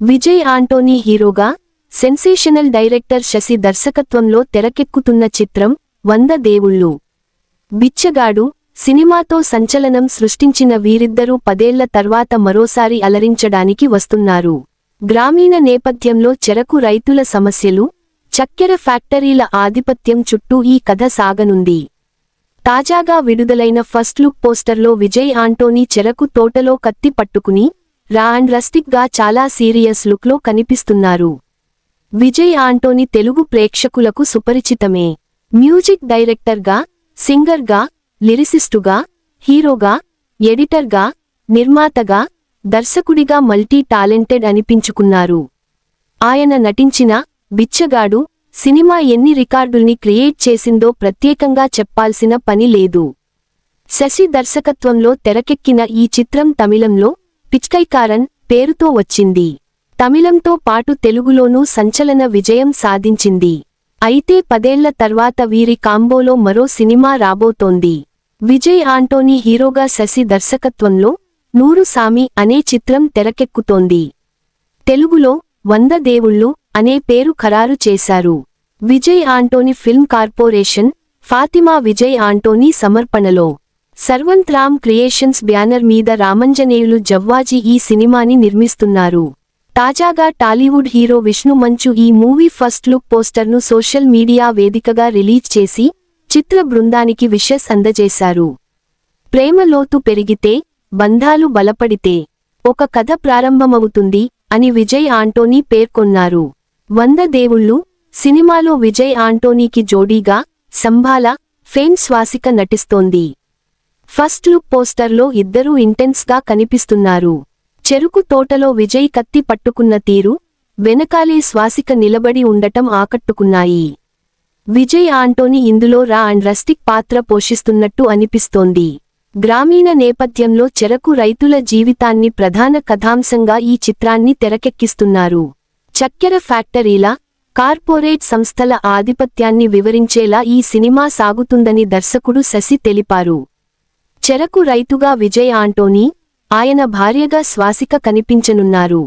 విజయ్ ఆంటోనీ హీరోగా, sensational director Shashi దర్శకత్వంలో తెరకెక్కుతున్న చిత్రం 100 దేవుళ్ళు. బిచ్చగాడు సినిమాతో సంచలనం సృష్టించిన వీరిద్దరూ 10 ఏళ్ల తర్వాత మరోసారి అలరించడానికి వస్తున్నారు. గ్రామీణ నేపథ్యంలో చెరకు రైతుల సమస్యలు, చక్కెర ఫ్యాక్టరీల ఆధిపత్యం చుట్టూ ఈ కథ సాగనుంది. తాజాగా విడుదలైన ఫస్ట్ లుక్ పోస్టర్లో విజయ్ ఆంటోనీ చెరకు తోటలో కత్తి పట్టుకుని, రా అండ్ రస్టిక్ గా చాలా సీరియస్ లుక్లో కనిపిస్తున్నారు. విజయ్ ఆంటోనీ తెలుగు ప్రేక్షకులకు సుపరిచితమే. మ్యూజిక్ డైరెక్టర్గా, సింగర్గా, లిరిసిస్టుగా, హీరోగా, ఎడిటర్గా, నిర్మాతగా, దర్శకుడిగా మల్టీ టాలెంటెడ్ అనిపించుకున్నారు. ఆయన నటించిన బిచ్చగాడు సినిమా ఎన్ని రికార్డుల్ని క్రియేట్ చేసిందో ప్రత్యేకంగా చెప్పాల్సిన పని లేదు. శశి దర్శకత్వంలో తెరకెక్కిన ఈ చిత్రం తమిళంలో పిచ్కైకారన్ పేరుతో వచ్చింది. తమిళంతో పాటు తెలుగులోనూ సంచలన విజయం సాధించింది. అయితే 10 ఏళ్ల తర్వాత వీరి కాంబోలో మరో సినిమా రాబోతోంది. విజయ్ ఆంటోనీ హీరోగా శశి దర్శకత్వంలో నూరు సామి అనే చిత్రం తెరకెక్కుతోంది. తెలుగులో 100 దేవుళ్ళు అనే పేరు ఖరారు చేశారు. విజయ్ ఆంటోనీ ఫిల్మ్ కార్పొరేషన్, ఫాతిమా విజయ్ ఆంటోనీ సమర్పణలో సర్వంత్ రామ్ క్రియేషన్స్ బ్యానర్ మీద రామంజనేయులు జవ్వాజీ ఈ సినిమాని నిర్మిస్తున్నారు. తాజాగా టాలీవుడ్ హీరో విష్ణు మంచు ఈ మూవీ ఫస్ట్ లుక్ పోస్టర్ను సోషల్ మీడియా వేదికగా రిలీజ్ చేసి చిత్ర బృందానికి విషెస్ అందజేశారు. ప్రేమ లోతు పెరిగితే, బంధాలు బలపడితే ఒక కథ ప్రారంభమవుతుంది అని విజయ్ ఆంటోనీ పేర్కొన్నారు. 100 దేవుళ్ళు సినిమాలో విజయ్ ఆంటోనీకి జోడీగా సంభాల ఫేమ్ స్వాసిక నటిస్తోంది. ఫస్ట్ లుక్ పోస్టర్లో ఇద్దరూ ఇంటెన్స్ గా కనిపిస్తున్నారు. చెరుకు తోటలో విజయ్ కత్తి పట్టుకున్న తీరు, వెనకాలే స్వాసిక నిలబడి ఉండటం ఆకట్టుకున్నాయి. విజయ్ ఆంటోనీ ఇందులో రా అండ్ రస్టిక్ పాత్ర పోషిస్తున్నట్టు అనిపిస్తోంది. గ్రామీణ నేపథ్యంలో చెరకు రైతుల జీవితాన్ని ప్రధాన కథాంశంగా ఈ చిత్రాన్ని తెరకెక్కిస్తున్నారు. చక్కెర ఫ్యాక్టరీల, కార్పొరేట్ సంస్థల ఆధిపత్యాన్ని వివరించేలా ఈ సినిమా సాగుతుందని దర్శకుడు శశి తెలిపారు. చెరకు రైతుగా విజయ్ ఆంటోనీ, ఆయన భార్యగా స్వాసిక కనిపించనున్నారు.